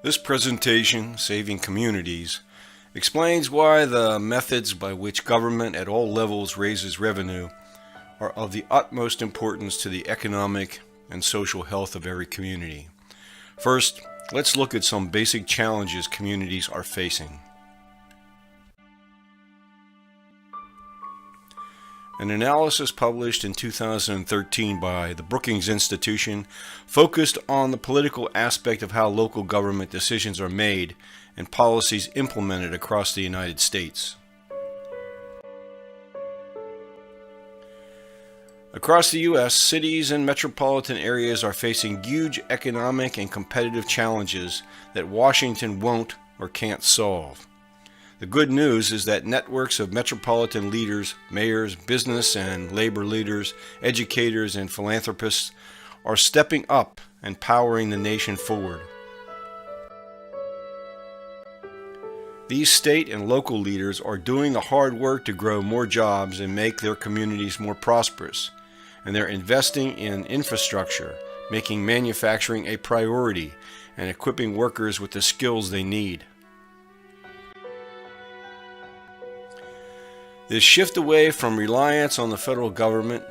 This presentation, Saving Communities, explains why the methods by which government at all levels raises revenue are of the utmost importance to the economic and social health of every community. First, let's look at some basic challenges communities are facing. An analysis published in 2013 by the Brookings Institution focused on the political aspect of how local government decisions are made and policies implemented across the United States. Across the U.S., cities and metropolitan areas are facing huge economic and competitive challenges that Washington won't or can't solve. The good news is that networks of metropolitan leaders, mayors, business and labor leaders, educators, and philanthropists are stepping up and powering the nation forward. These state and local leaders are doing the hard work to grow more jobs and make their communities more prosperous, and they're investing in infrastructure, making manufacturing a priority, and equipping workers with the skills they need. This shift away from reliance on the federal government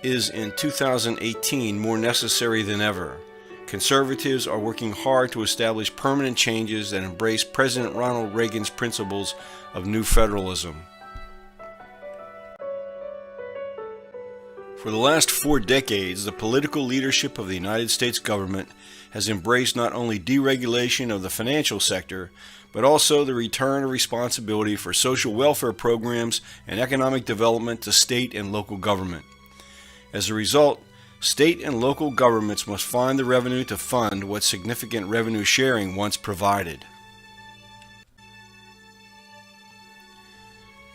is in 2018 more necessary than ever. Conservatives are working hard to establish permanent changes that embrace President Ronald Reagan's principles of new federalism. For the last 4 decades, the political leadership of the United States government has embraced not only deregulation of the financial sector, but also the return of responsibility for social welfare programs and economic development to state and local government. As a result, state and local governments must find the revenue to fund what significant revenue sharing once provided.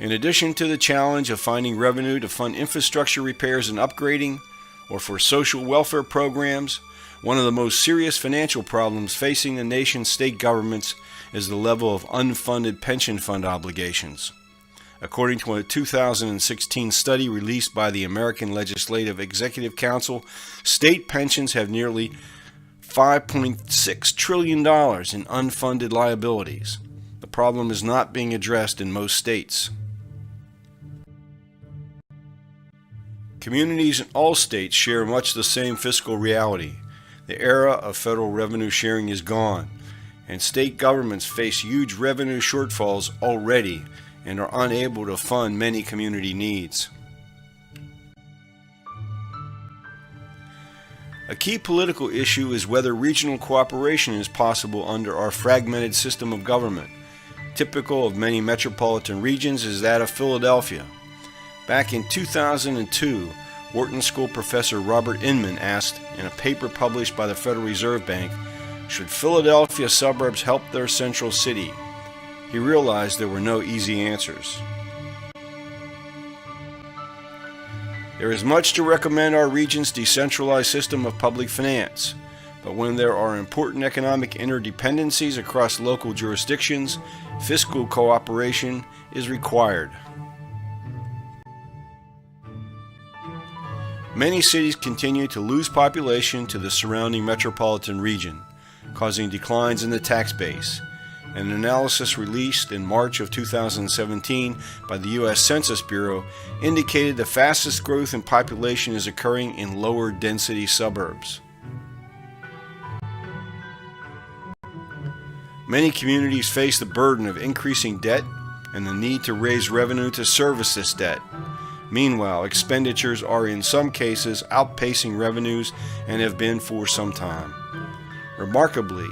In addition to the challenge of finding revenue to fund infrastructure repairs and upgrading, or for social welfare programs, one of the most serious financial problems facing the nation's state governments is the level of unfunded pension fund obligations. According to a 2016 study released by the American Legislative Executive Council, state pensions have nearly $5.6 trillion in unfunded liabilities. The problem is not being addressed in most states. Communities in all states share much the same fiscal reality. The era of federal revenue sharing is gone, and state governments face huge revenue shortfalls already and are unable to fund many community needs. A key political issue is whether regional cooperation is possible under our fragmented system of government. Typical of many metropolitan regions is that of Philadelphia. Back in 2002, Wharton School professor Robert Inman asked in a paper published by the Federal Reserve Bank, should Philadelphia suburbs help their central city? He realized there were no easy answers. There is much to recommend our region's decentralized system of public finance, but when there are important economic interdependencies across local jurisdictions, fiscal cooperation is required. Many cities continue to lose population to the surrounding metropolitan region, causing declines in the tax base. An analysis released in March of 2017 by the U.S. Census Bureau indicated the fastest growth in population is occurring in lower density suburbs. Many communities face the burden of increasing debt and the need to raise revenue to service this debt. Meanwhile, expenditures are in some cases outpacing revenues and have been for some time. Remarkably,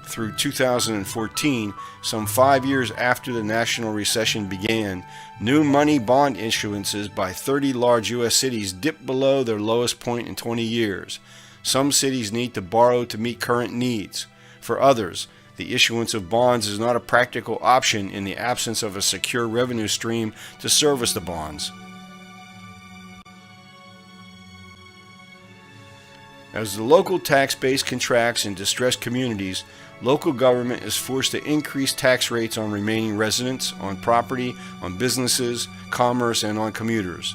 through 2014, some 5 years after the national recession began, new money bond issuances by 30 large U.S. cities dipped below their lowest point in 20 years. Some cities need to borrow to meet current needs. For others, the issuance of bonds is not a practical option in the absence of a secure revenue stream to service the bonds. As the local tax base contracts in distressed communities, local government is forced to increase tax rates on remaining residents, on property, on businesses, commerce, and on commuters.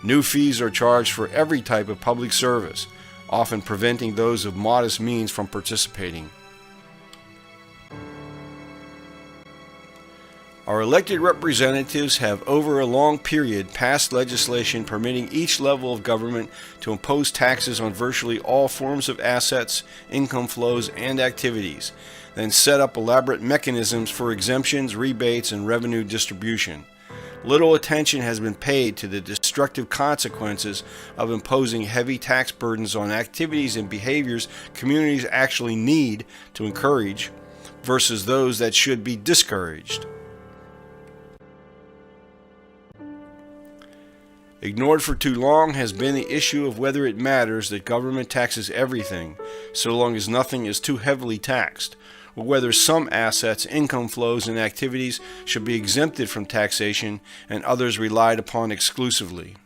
New fees are charged for every type of public service, often preventing those of modest means from participating. Our elected representatives have over a long period passed legislation permitting each level of government to impose taxes on virtually all forms of assets, income flows, and activities, then set up elaborate mechanisms for exemptions, rebates, and revenue distribution. Little attention has been paid to the destructive consequences of imposing heavy tax burdens on activities and behaviors communities actually need to encourage versus those that should be discouraged. Ignored for too long has been the issue of whether it matters that government taxes everything, so long as nothing is too heavily taxed, or whether some assets, income flows, and activities should be exempted from taxation and others relied upon exclusively.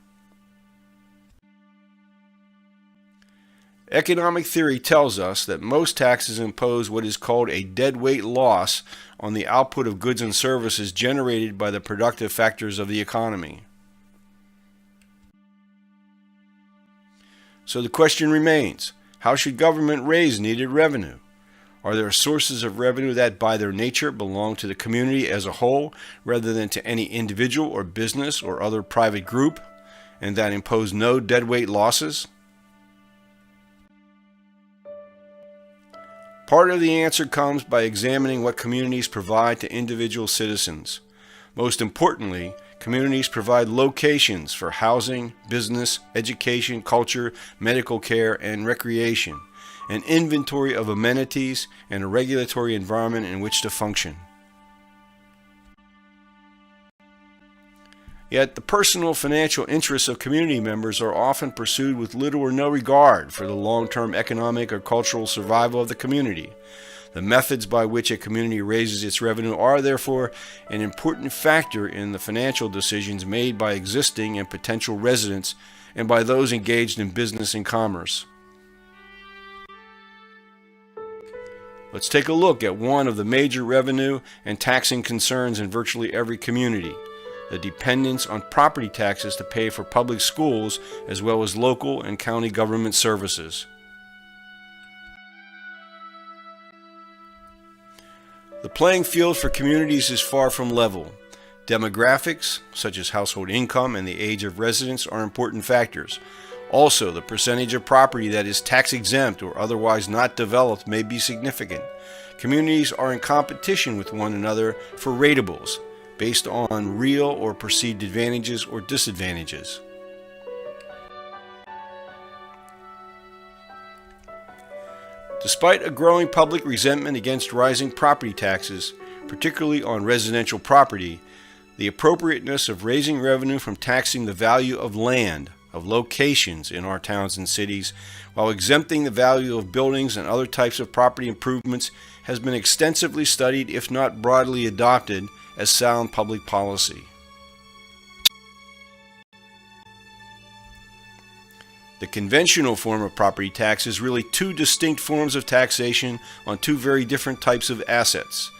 Economic theory tells us that most taxes impose what is called a deadweight loss on the output of goods and services generated by the productive factors of the economy. So the question remains, how should government raise needed revenue? Are there sources of revenue that by their nature belong to the community as a whole rather than to any individual or business or other private group, and that impose no deadweight losses? Part of the answer comes by examining what communities provide to individual citizens. Most importantly, communities provide locations for housing, business, education, culture, medical care, and recreation, an inventory of amenities, and a regulatory environment in which to function. Yet the personal financial interests of community members are often pursued with little or no regard for the long-term economic or cultural survival of the community. The methods by which a community raises its revenue are, therefore, an important factor in the financial decisions made by existing and potential residents and by those engaged in business and commerce. Let's take a look at one of the major revenue and taxing concerns in virtually every community: the dependence on property taxes to pay for public schools as well as local and county government services. The playing field for communities is far from level. Demographics, such as household income and the age of residents, are important factors. Also, the percentage of property that is tax exempt or otherwise not developed may be significant. Communities are in competition with one another for ratables, based on real or perceived advantages or disadvantages. Despite a growing public resentment against rising property taxes, particularly on residential property, the appropriateness of raising revenue from taxing the value of land, of locations in our towns and cities, while exempting the value of buildings and other types of property improvements has been extensively studied, if not broadly adopted, as sound public policy. The conventional form of property tax is really two distinct forms of taxation on two very different types of assets.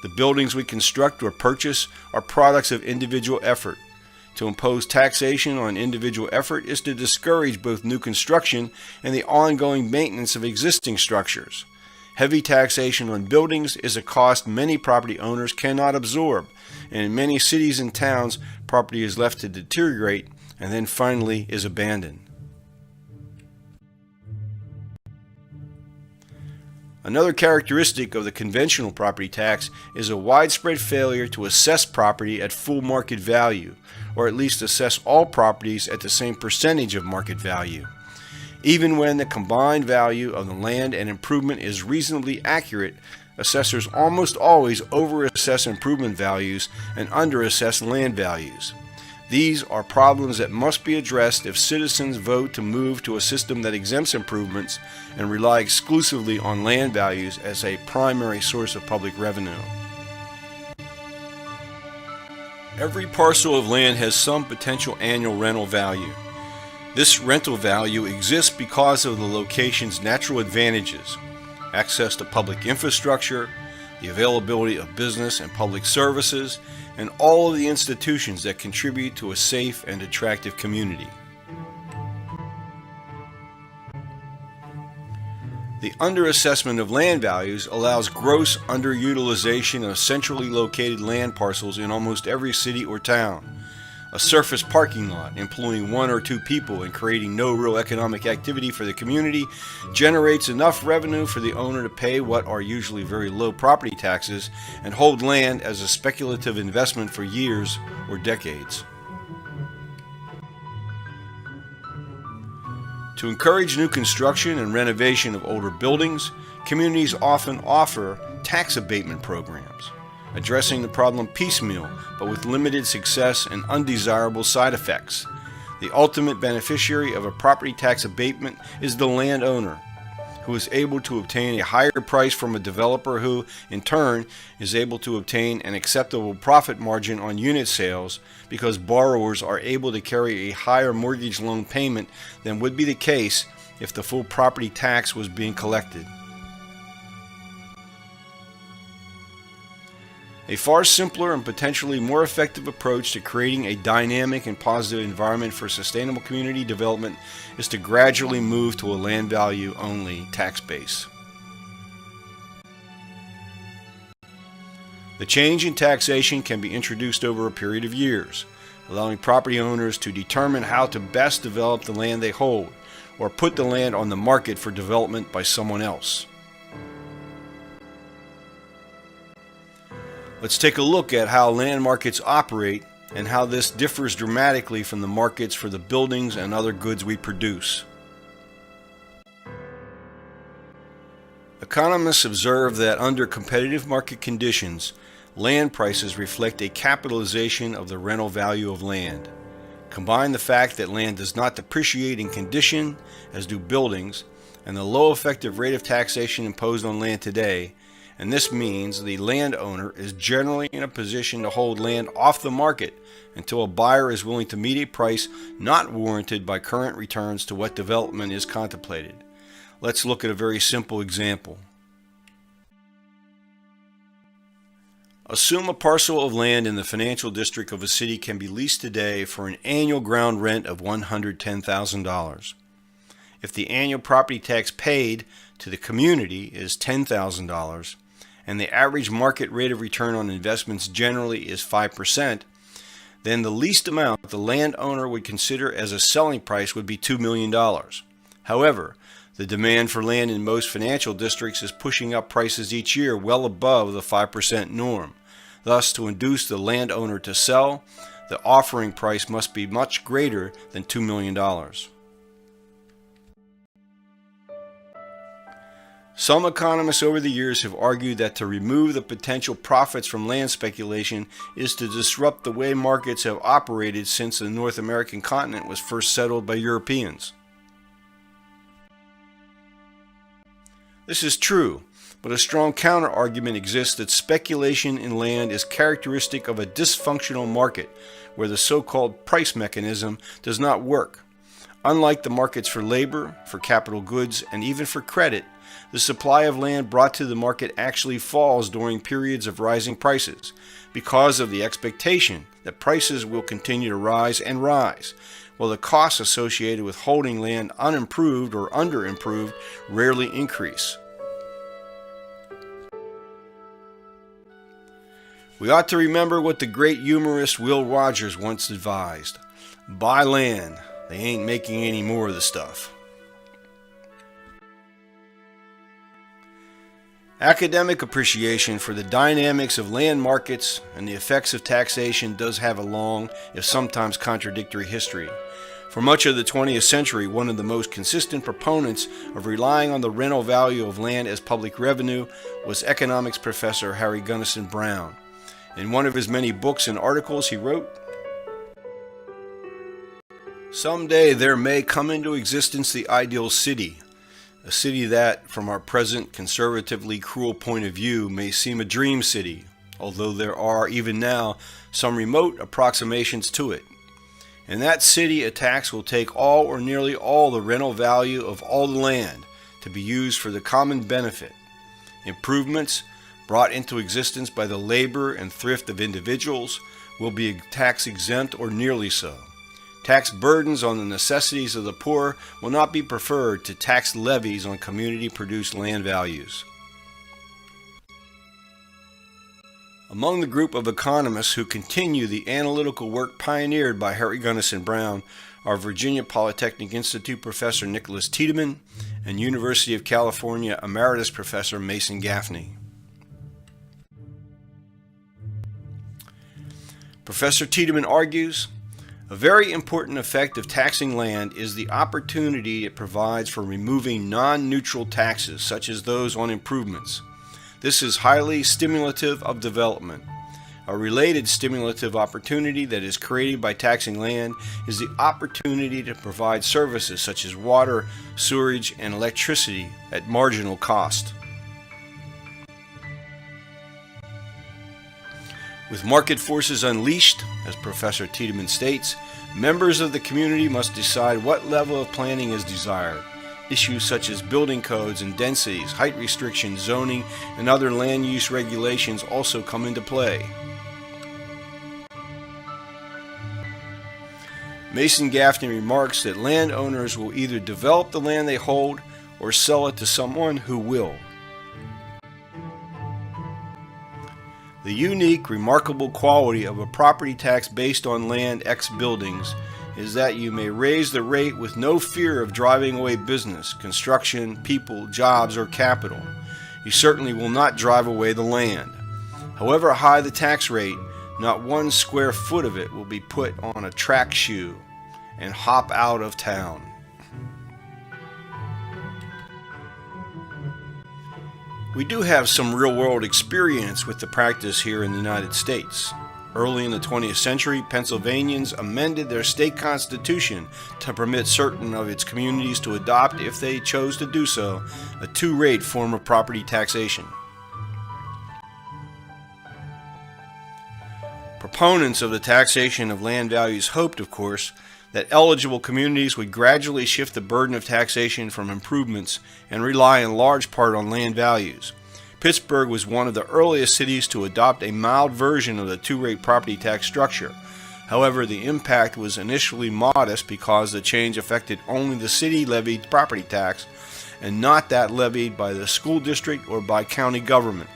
The buildings we construct or purchase are products of individual effort. To impose taxation on individual effort is to discourage both new construction and the ongoing maintenance of existing structures. Heavy taxation on buildings is a cost many property owners cannot absorb, and in many cities and towns, property is left to deteriorate and then finally is abandoned. Another characteristic of the conventional property tax is a widespread failure to assess property at full market value, or at least assess all properties at the same percentage of market value. Even when the combined value of the land and improvement is reasonably accurate, assessors almost always overassess improvement values and underassess land values. These are problems that must be addressed if citizens vote to move to a system that exempts improvements and rely exclusively on land values as a primary source of public revenue. Every parcel of land has some potential annual rental value. This rental value exists because of the location's natural advantages: access to public infrastructure, the availability of business and public services, and all of the institutions that contribute to a safe and attractive community. The underassessment of land values allows gross underutilization of centrally located land parcels in almost every city or town. A surface parking lot employing one or two people and creating no real economic activity for the community generates enough revenue for the owner to pay what are usually very low property taxes and hold land as a speculative investment for years or decades. To encourage new construction and renovation of older buildings, communities often offer tax abatement programs, addressing the problem piecemeal but with limited success and undesirable side effects. The ultimate beneficiary of a property tax abatement is the landowner, who is able to obtain a higher price from a developer who, in turn, is able to obtain an acceptable profit margin on unit sales because borrowers are able to carry a higher mortgage loan payment than would be the case if the full property tax was being collected. A far simpler and potentially more effective approach to creating a dynamic and positive environment for sustainable community development is to gradually move to a land value only tax base. The change in taxation can be introduced over a period of years, allowing property owners to determine how to best develop the land they hold, or put the land on the market for development by someone else. Let's take a look at how land markets operate and how this differs dramatically from the markets for the buildings and other goods we produce. Economists observe that under competitive market conditions, land prices reflect a capitalization of the rental value of land. Combine the fact that land does not depreciate in condition, as do buildings, and the low effective rate of taxation imposed on land today, and this means the landowner is generally in a position to hold land off the market until a buyer is willing to meet a price not warranted by current returns to what development is contemplated. Let's look at a very simple example. Assume a parcel of land in the financial district of a city can be leased today for an annual ground rent of $110,000. If the annual property tax paid to the community is $10,000, and the average market rate of return on investments generally is 5%, then the least amount the landowner would consider as a selling price would be $2 million. However, the demand for land in most financial districts is pushing up prices each year well above the 5% norm. Thus, to induce the landowner to sell, the offering price must be much greater than $2 million. Some economists over the years have argued that to remove the potential profits from land speculation is to disrupt the way markets have operated since the North American continent was first settled by Europeans. This is true, but a strong counter-argument exists that speculation in land is characteristic of a dysfunctional market where the so-called price mechanism does not work. Unlike the markets for labor, for capital goods, and even for credit, the supply of land brought to the market actually falls during periods of rising prices because of the expectation that prices will continue to rise and rise, while the costs associated with holding land unimproved or underimproved rarely increase. We ought to remember what the great humorist Will Rogers once advised: buy land, they ain't making any more of the stuff. Academic appreciation for the dynamics of land markets and the effects of taxation does have a long, if sometimes contradictory, history. For much of the 20th century, one of the most consistent proponents of relying on the rental value of land as public revenue was economics professor Harry Gunnison Brown. In one of his many books and articles, he wrote, "Someday there may come into existence the ideal city, a city that, from our present conservatively cruel point of view, may seem a dream city, although there are, even now, some remote approximations to it. In that city, a tax will take all or nearly all the rental value of all the land to be used for the common benefit. Improvements brought into existence by the labor and thrift of individuals will be tax exempt or nearly so. Tax burdens on the necessities of the poor will not be preferred to tax levies on community-produced land values. Among the group of economists who continue the analytical work pioneered by Harry Gunnison Brown are Virginia Polytechnic Institute Professor Nicholas Tiedemann and University of California Emeritus Professor Mason Gaffney. Professor Tiedemann argues, a very important effect of taxing land is the opportunity it provides for removing non-neutral taxes, such as those on improvements. This is highly stimulative of development. A related stimulative opportunity that is created by taxing land is the opportunity to provide services such as water, sewerage, and electricity at marginal cost. With market forces unleashed, as Professor Tiedemann states, members of the community must decide what level of planning is desired. Issues such as building codes and densities, height restrictions, zoning, and other land use regulations also come into play. Mason Gaffney remarks that landowners will either develop the land they hold or sell it to someone who will. The unique, remarkable quality of a property tax based on land X buildings is that you may raise the rate with no fear of driving away business, construction, people, jobs, or capital. You certainly will not drive away the land. However high the tax rate, not 1 square foot of it will be put on a track shoe and hop out of town. We do have some real-world experience with the practice here in the United States. Early in the 20th century, Pennsylvanians amended their state constitution to permit certain of its communities to adopt, if they chose to do so, a two-rate form of property taxation. Proponents of the taxation of land values hoped, of course, that eligible communities would gradually shift the burden of taxation from improvements and rely in large part on land values. Pittsburgh was one of the earliest cities to adopt a mild version of the two-rate property tax structure. However, the impact was initially modest because the change affected only the city-levied property tax and not that levied by the school district or by county government.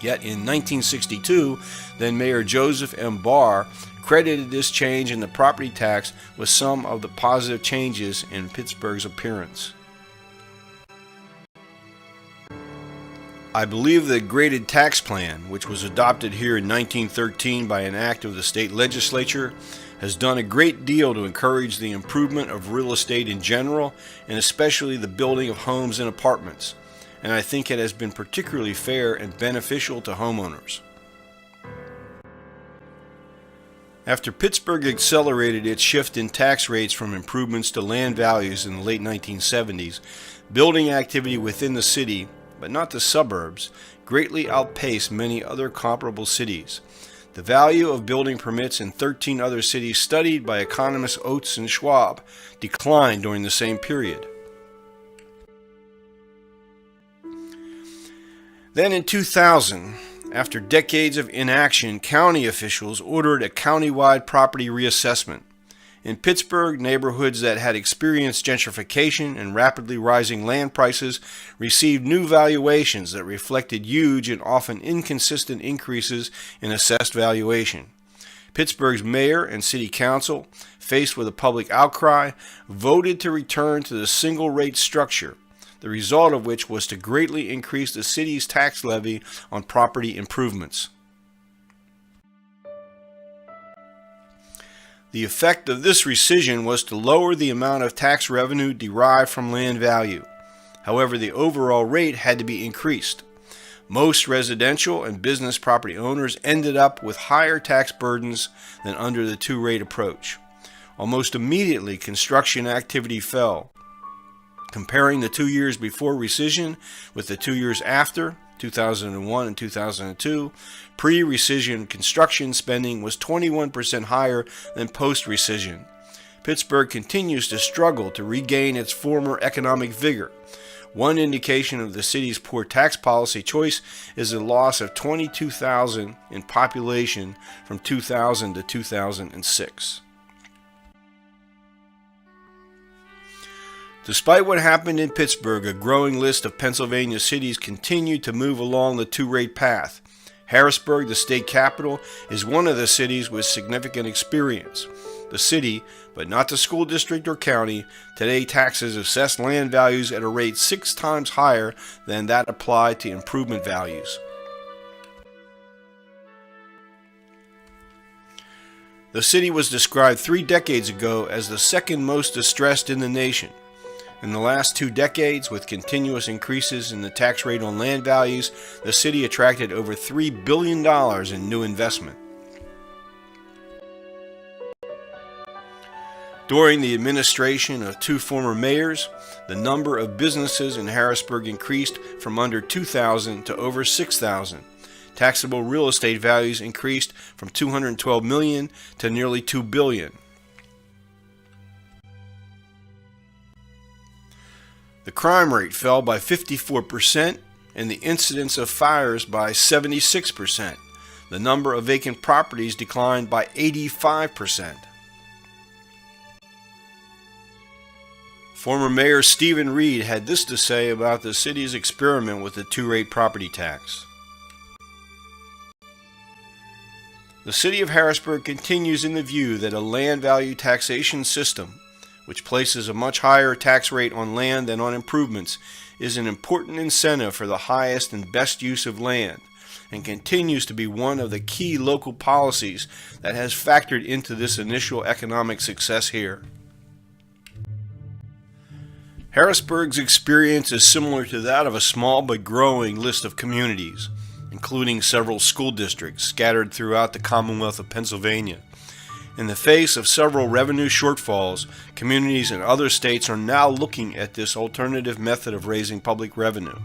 Yet in 1962, then Mayor Joseph M. Barr credited this change in the property tax with some of the positive changes in Pittsburgh's appearance. I believe the graded tax plan, which was adopted here in 1913 by an act of the state legislature, has done a great deal to encourage the improvement of real estate in general, and especially the building of homes and apartments, and I think it has been particularly fair and beneficial to homeowners. After Pittsburgh accelerated its shift in tax rates from improvements to land values in the late 1970s, building activity within the city, but not the suburbs, greatly outpaced many other comparable cities. The value of building permits in 13 other cities studied by economists Oates and Schwab declined during the same period. Then in 2000, after decades of inaction, county officials ordered a countywide property reassessment. In Pittsburgh, neighborhoods that had experienced gentrification and rapidly rising land prices received new valuations that reflected huge and often inconsistent increases in assessed valuation. Pittsburgh's mayor and city council, faced with a public outcry, voted to return to the single-rate structure, the result of which was to greatly increase the city's tax levy on property improvements. The effect of this rescission was to lower the amount of tax revenue derived from land value. However, the overall rate had to be increased. Most residential and business property owners ended up with higher tax burdens than under the two-rate approach. Almost immediately, construction activity fell. Comparing the 2 years before rescission with the 2 years after, 2001 and 2002, pre-rescission construction spending was 21% higher than post-rescission. Pittsburgh continues to struggle to regain its former economic vigor. One indication of the city's poor tax policy choice is the loss of 22,000 in population from 2000 to 2006. Despite what happened in Pittsburgh, a growing list of Pennsylvania cities continued to move along the two-rate path. Harrisburg, the state capital, is one of the cities with significant experience. The city, but not the school district or county, today taxes assessed land values at a rate 6 times higher than that applied to improvement values. The city was described 3 decades ago as the second most distressed in the nation. In the last 2 decades, with continuous increases in the tax rate on land values, the city attracted over $3 billion in new investment. During the administration of 2 former mayors, the number of businesses in Harrisburg increased from under 2,000 to over 6,000. Taxable real estate values increased from $212 million to nearly $2 billion. The crime rate fell by 54% and the incidence of fires by 76%. The number of vacant properties declined by 85%. Former Mayor Stephen Reed had this to say about the city's experiment with the two-rate property tax. The city of Harrisburg continues in the view that a land value taxation system, which places a much higher tax rate on land than on improvements, is an important incentive for the highest and best use of land, and continues to be one of the key local policies that has factored into this initial economic success here. Harrisburg's experience is similar to that of a small but growing list of communities, including several school districts scattered throughout the Commonwealth of Pennsylvania. In the face of several revenue shortfalls, communities in other states are now looking at this alternative method of raising public revenue.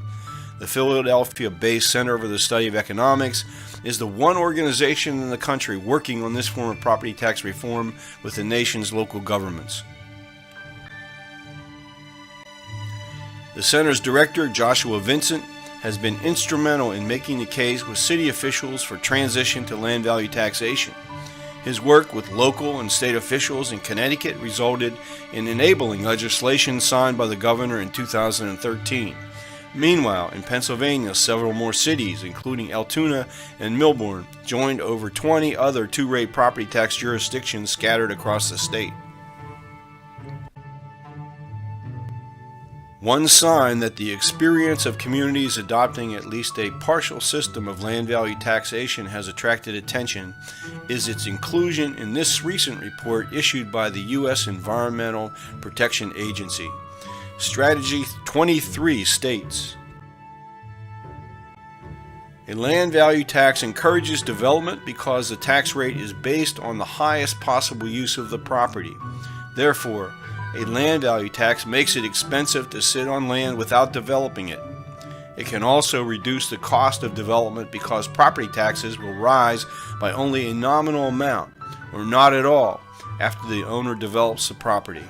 The Philadelphia-based Center for the Study of Economics is the one organization in the country working on this form of property tax reform with the nation's local governments. The center's director, Joshua Vincent, has been instrumental in making the case with city officials for transition to land value taxation. His work with local and state officials in Connecticut resulted in enabling legislation signed by the governor in 2013. Meanwhile, in Pennsylvania, several more cities, including Altoona and Milburn, joined over 20 other two-rate property tax jurisdictions scattered across the state. One sign that the experience of communities adopting at least a partial system of land value taxation has attracted attention is its inclusion in this recent report issued by the U.S. Environmental Protection Agency. Strategy 23 states, a land value tax encourages development because the tax rate is based on the highest possible use of the property. Therefore, a land value tax makes it expensive to sit on land without developing it. It can also reduce the cost of development because property taxes will rise by only a nominal amount, or not at all, after the owner develops the property.